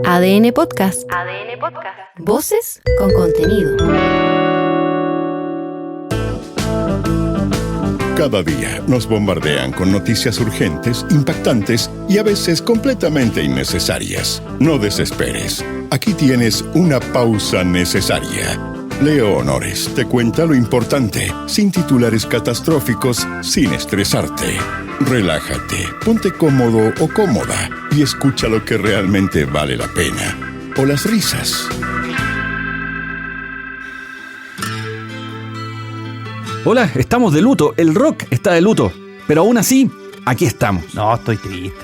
ADN Podcast. ADN Podcast. Voces con contenido. Cada día nos bombardean con noticias urgentes, impactantes y a veces completamente innecesarias. No desesperes. Aquí tienes una pausa necesaria. Leo Honores te cuenta lo importante, sin titulares catastróficos, sin estresarte. Relájate, ponte cómodo o cómoda y escucha lo que realmente vale la pena. O las risas. Hola, estamos de luto. El rock está de luto. Pero aún así, aquí estamos. No, estoy triste.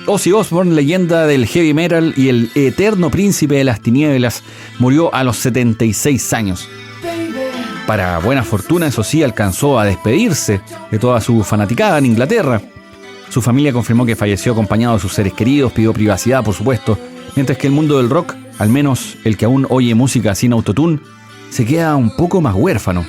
Ozzy Osbourne, leyenda del heavy metal y el eterno príncipe de las tinieblas, murió a los 76 años. Para buena fortuna, eso sí, alcanzó a despedirse de toda su fanaticada en Inglaterra. Su familia confirmó que falleció acompañado de sus seres queridos, pidió privacidad, por supuesto, mientras que el mundo del rock, al menos el que aún oye música sin autotune, se queda un poco más huérfano.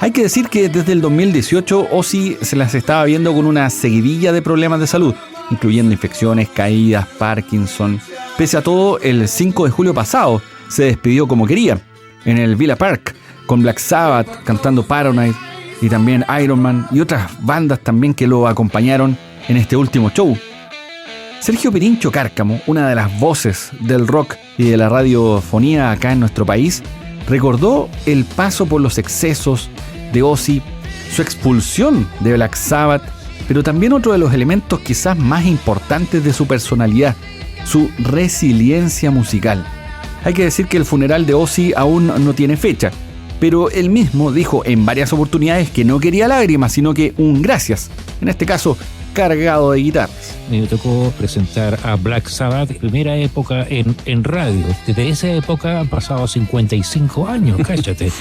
Hay que decir que desde el 2018 Ozzy se las estaba viendo con una seguidilla de problemas de salud, incluyendo infecciones, caídas, Parkinson. Pese a todo, el 5 de julio pasado se despidió como quería, en el Villa Park, con Black Sabbath cantando Paranoid y también Iron Man y otras bandas también que lo acompañaron en este último show. Sergio Pirincho Cárcamo, una de las voces del rock y de la radiofonía acá en nuestro país, recordó el paso por los excesos de Ozzy, su expulsión de Black Sabbath, pero también otro de los elementos quizás más importantes de su personalidad, su resiliencia musical. Hay que decir que el funeral de Ozzy aún no tiene fecha, pero él mismo dijo en varias oportunidades que no quería lágrimas, sino que un gracias, en este caso cargado de guitarras. Me tocó presentar a Black Sabbath, primera época en radio. Desde esa época han pasado 55 años, cállate.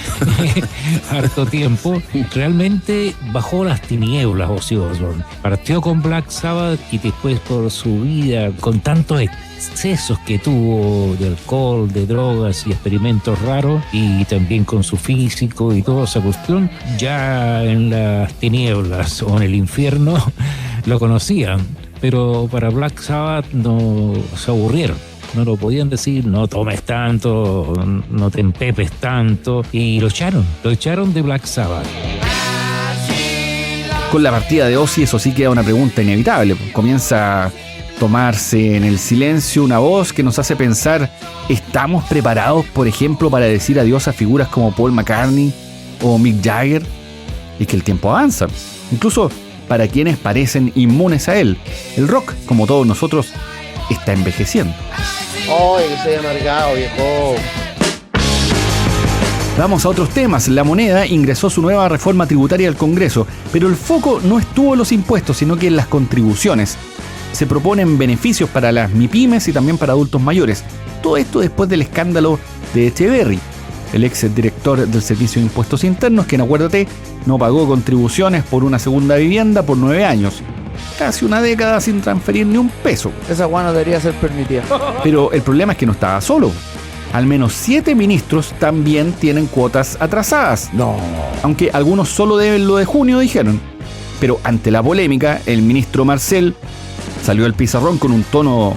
Harto tiempo. Realmente bajó las tinieblas Ozzy Osbourne. Partió con Black Sabbath y después por su vida, con tantos excesos que tuvo de alcohol, de drogas y experimentos raros, y también con su físico y toda esa cuestión, ya en las tinieblas o en el infierno lo conocían, pero para Black Sabbath no se aburrieron. No lo podían decir, no tomes tanto, no te empepes tanto, y lo echaron de Black Sabbath. Con la partida de Ozzy, eso sí queda una pregunta inevitable. Comienza a tomarse en el silencio una voz que nos hace pensar, ¿estamos preparados, por ejemplo, para decir adiós a figuras como Paul McCartney o Mick Jagger? Y que el tiempo avanza. Incluso para quienes parecen inmunes a él. El rock, como todos nosotros, está envejeciendo. ¡Ay, que soy amargado, viejo! Vamos a otros temas. La Moneda ingresó su nueva reforma tributaria al Congreso, pero el foco no estuvo en los impuestos, sino que en las contribuciones. Se proponen beneficios para las MIPYMES y también para adultos mayores. Todo esto después del escándalo de Echeverry, el ex director del Servicio de Impuestos Internos, quien, acuérdate, no pagó contribuciones por una segunda vivienda por 9 años. Casi una década sin transferir ni un peso. Esa guana no debería ser permitida. Pero el problema es que no estaba solo. Al menos 7 ministros también tienen cuotas atrasadas. No. Aunque algunos solo deben lo de junio, dijeron. Pero ante la polémica, el ministro Marcel salió al pizarrón con un tono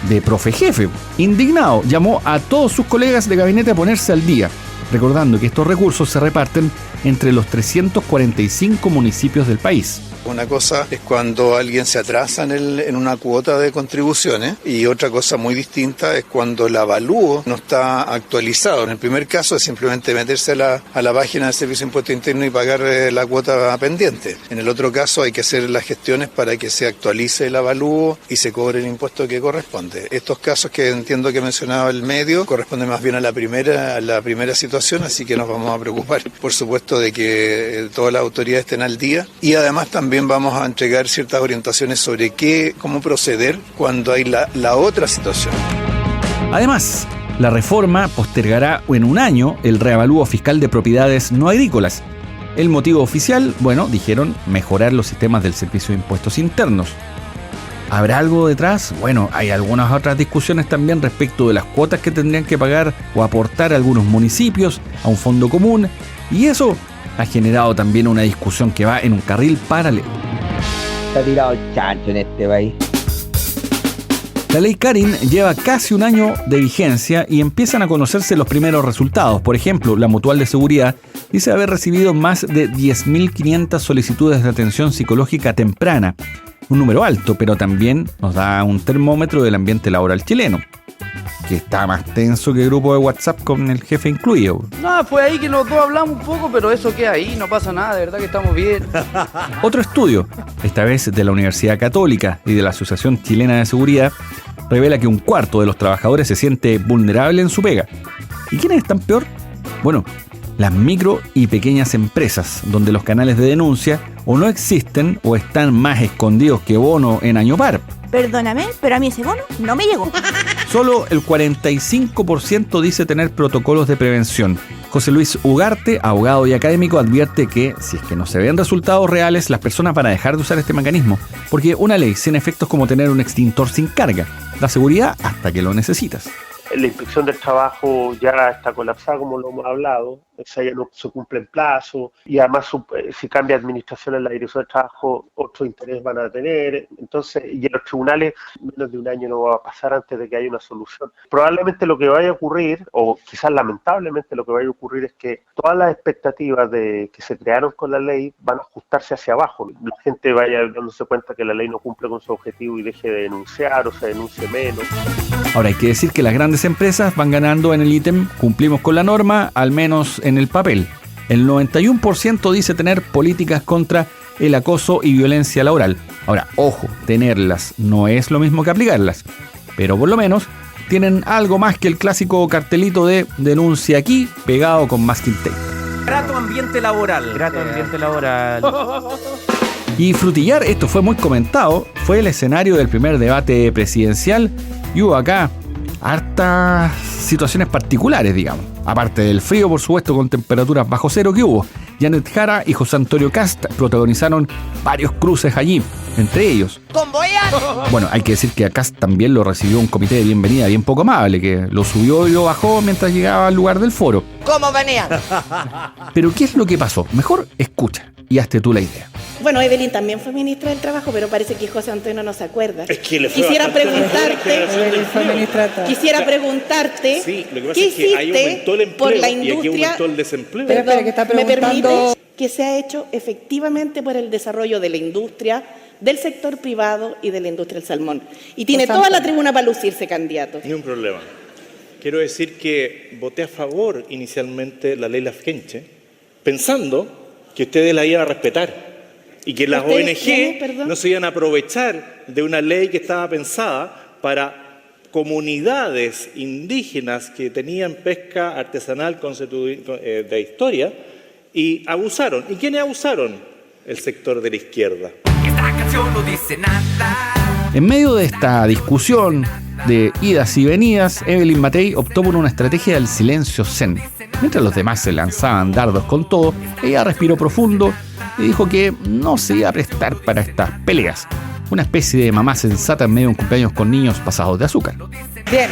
de profe jefe. Indignado, llamó a todos sus colegas de gabinete a ponerse al día, recordando que estos recursos se reparten entre los 345 municipios del país. Una cosa es cuando alguien se atrasa en una cuota de contribuciones, y otra cosa muy distinta es cuando el avalúo no está actualizado. En el primer caso es simplemente meterse a la página del Servicio de Impuesto Interno y pagar la cuota pendiente. En el otro caso hay que hacer las gestiones para que se actualice el avalúo y se cobre el impuesto que corresponde. Estos casos que entiendo que mencionaba el medio corresponden más bien a la primera situación, así que nos vamos a preocupar, por supuesto, de que todas las autoridades estén al día, y además también vamos a entregar ciertas orientaciones sobre cómo proceder cuando hay la otra situación. Además, la reforma postergará en un año el reavalúo fiscal de propiedades no agrícolas. El motivo oficial, dijeron mejorar los sistemas del Servicio de Impuestos Internos. ¿Habrá algo detrás? Bueno, hay algunas otras discusiones también respecto de las cuotas que tendrían que pagar o aportar algunos municipios a un fondo común, y eso ha generado también una discusión que va en un carril paralelo. Está tirado el chancho en este país. La ley Karin lleva casi un año de vigencia y empiezan a conocerse los primeros resultados. Por ejemplo, la Mutual de Seguridad dice haber recibido más de 10.500 solicitudes de atención psicológica temprana. Un número alto, pero también nos da un termómetro del ambiente laboral chileno, que está más tenso que el grupo de WhatsApp con el jefe incluido. No, fue ahí que los dos hablamos un poco, pero eso queda ahí, no pasa nada, de verdad que estamos bien. Otro estudio, esta vez de la Universidad Católica y de la Asociación Chilena de Seguridad, revela que un cuarto de los trabajadores se siente vulnerable en su pega. ¿Y quiénes están peor? Bueno, las micro y pequeñas empresas, donde los canales de denuncia o no existen o están más escondidos que bono en año par. Perdóname, pero a mí ese bono no me llegó. Solo el 45% dice tener protocolos de prevención. José Luis Ugarte, abogado y académico, advierte que si es que no se ven resultados reales, las personas van a dejar de usar este mecanismo, porque una ley sin efectos como tener un extintor sin carga da seguridad hasta que lo necesitas. La inspección del trabajo ya está colapsada, como lo hemos hablado, o sea, ya no se cumple en plazo, y además si cambia administración en la dirección del trabajo, otro interés van a tener. Entonces, y en los tribunales, menos de un año no va a pasar antes de que haya una solución. Probablemente lo que vaya a ocurrir, o quizás lamentablemente lo que vaya a ocurrir, es que todas las expectativas que se crearon con la ley van a ajustarse hacia abajo. La gente vaya dándose cuenta que la ley no cumple con su objetivo y deje de denunciar o se denuncie menos. Ahora hay que decir que las grandes empresas van ganando en el ítem cumplimos con la norma, al menos en el papel. El 91% dice tener políticas contra el acoso y violencia laboral. Ahora, ojo, tenerlas no es lo mismo que aplicarlas, pero por lo menos tienen algo más que el clásico cartelito de denuncia aquí pegado con masking tape. Grato ambiente laboral. Grato ambiente laboral. Y Frutillar, esto fue muy comentado, fue el escenario del primer debate presidencial y hubo acá hartas situaciones particulares, digamos. Aparte del frío, por supuesto, con temperaturas bajo cero que hubo. Janet Jara y José Antonio Kast protagonizaron varios cruces allí, entre ellos. Bueno, hay que decir que a Kast también lo recibió un comité de bienvenida bien poco amable, que lo subió y lo bajó mientras llegaba al lugar del foro. ¿Cómo venían? Pero ¿qué es lo que pasó? Mejor escucha y hazte tú la idea. Bueno, Evelyn también fue ministra del Trabajo, pero parece que José Antonio no se acuerda. Es que le fue Quisiera preguntarte, sí, lo que pasa ¿qué es que ahí hiciste aumentó el empleo por la y aquí industria? aumentó el desempleo. Perdón, ¿me permite que se ha hecho efectivamente por el desarrollo de la industria, del sector privado y de la industria del salmón? Y tiene toda la tribuna para lucirse candidato. Ni un problema. Quiero decir que voté a favor inicialmente la ley Lafkenche, pensando que ustedes la iban a respetar y que las ONG no se iban a aprovechar de una ley que estaba pensada para comunidades indígenas que tenían pesca artesanal de historia, y abusaron. ¿Y quiénes abusaron? El sector de la izquierda. Esta canción no dice nada. En medio de esta discusión de idas y venidas, Evelyn Matei optó por una estrategia del silencio zen. Mientras los demás se lanzaban dardos con todo, ella respiró profundo y dijo que no se iba a prestar para estas peleas. Una especie de mamá sensata en medio de un cumpleaños con niños pasados de azúcar. Bien,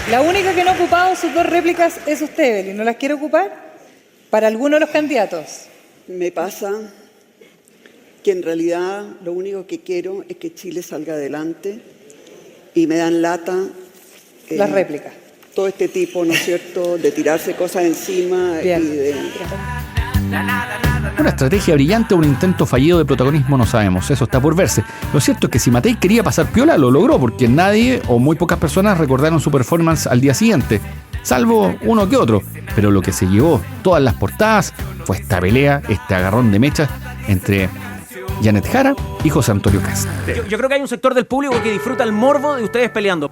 la única que no ha ocupado sus dos réplicas es usted, Evelyn. ¿No las quiere ocupar? Para alguno de los candidatos. Me pasa que en realidad lo único que quiero es que Chile salga adelante y me dan lata. Las réplicas. Todo este tipo, ¿no es cierto?, de tirarse cosas encima. Bien. Y de... Una estrategia brillante o un intento fallido de protagonismo no sabemos, eso está por verse. Lo cierto es que si Matei quería pasar piola, lo logró, porque nadie o muy pocas personas recordaron su performance al día siguiente, salvo uno que otro. Pero lo que se llevó todas las portadas fue esta pelea, este agarrón de mechas entre Janet Jara y José Antonio Kast. Yo creo que hay un sector del público que disfruta el morbo de ustedes peleando.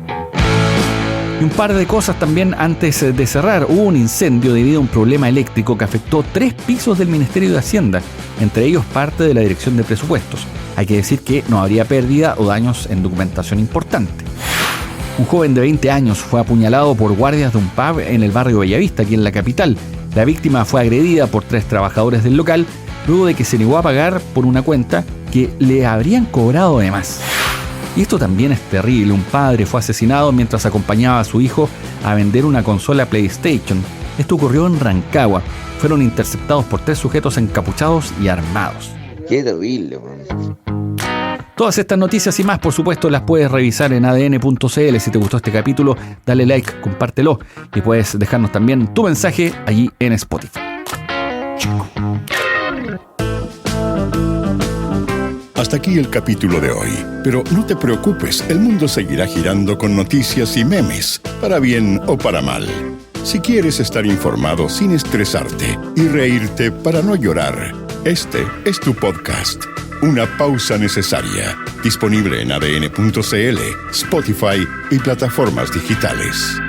Y un par de cosas también antes de cerrar. Hubo un incendio debido a un problema eléctrico que afectó 3 pisos del Ministerio de Hacienda, entre ellos parte de la Dirección de Presupuestos. Hay que decir que no habría pérdida o daños en documentación importante. Un joven de 20 años fue apuñalado por guardias de un pub en el barrio Bellavista, aquí en la capital. La víctima fue agredida por 3 trabajadores del local, luego de que se negó a pagar por una cuenta que le habrían cobrado de más. Y esto también es terrible. Un padre fue asesinado mientras acompañaba a su hijo a vender una consola PlayStation. Esto ocurrió en Rancagua. Fueron interceptados por 3 sujetos encapuchados y armados. Qué terrible, man. Todas estas noticias y más, por supuesto, las puedes revisar en adn.cl. Si te gustó este capítulo, dale like, compártelo y puedes dejarnos también tu mensaje allí en Spotify. Hasta aquí el capítulo de hoy, pero no te preocupes, el mundo seguirá girando con noticias y memes, para bien o para mal. Si quieres estar informado sin estresarte y reírte para no llorar, este es tu podcast, Una pausa necesaria, disponible en adn.cl, Spotify y plataformas digitales.